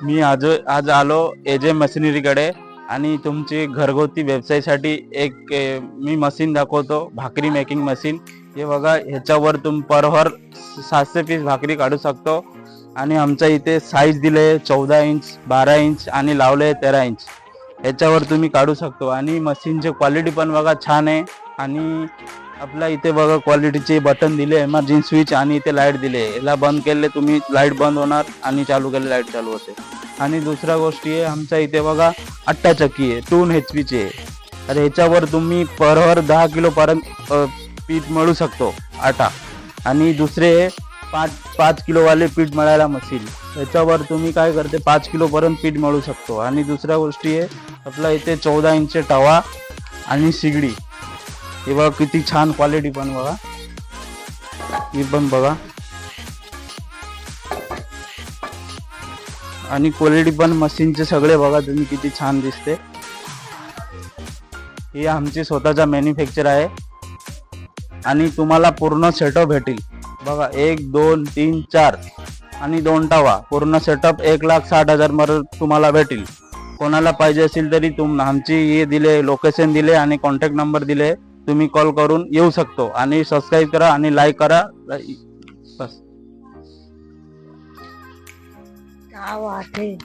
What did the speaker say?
मी आज आलो एजे मशिनरीकडे आणि तुमची घरगुती व्यवसायासाठी एक मी मशीन दाखवतो, भाकरी मेकिंग मशीन. हे बघा, ह्याच्यावर तुम्ही पर हवर 700 पीस भाकरी काढू शकतो. आणि आमच्या इथे साईज दिले 14 इंच, 12 इंच आणि लावले 13 इंच. ह्याच्यावर तुम्ही काढू शकतो. आणि मशीनची क्वालिटी पण बघा छान आहे. आणि आपल्या इथे बघा क्वालिटीचे बटन दिले, एमर्जन्सी स्विच, आणि इथे लाईट दिले. याला बंद केले तुम्ही लाईट बंद होणार आणि चालू केले लाईट चालू होते. आणि दुसरा गोष्टी आहे, आमच्या इथे बघा अट्टा चक्की आहे 2 HP आहे. तर ह्याच्यावर तुम्ही परवर 10 किलो पर्यंत पीठ मळू शकतो आटा. आणि दुसरे 5 किलोवाले पीठ मळायला मशीन. ह्याच्यावर तुम्ही काय करते 5 किलो पर्यंत पीठ मळू शकतो. आणि दुसऱ्या गोष्टी आहे, आपल्या इथे 14 इंच तवा आणि शिगडी. हे बघा किती छान क्वालिटी पण बघा, ही पण बघा. आणि क्वालिटी पण मशीनचे सगळे बघा तुम्ही किती छान दिसते. ही आमची स्वतःचा मॅन्युफॅक्चर आहे. आणि तुम्हाला पूर्ण सेटअप भेटेल बघा, 1 2 3 4 आणि 2 तवा. पूर्ण सेटअप 1,60,000 मध्ये तुम्हाला भेटेल. कोणाला पाहिजे असेल तरी आमची हे दिले, लोकेशन दिले आणि कॉन्टॅक्ट नंबर दिले, तुम्ही कॉल करून येऊ शकतो. आणि सबस्क्राईब करा आणि लाईक करा बस. क्या बात है.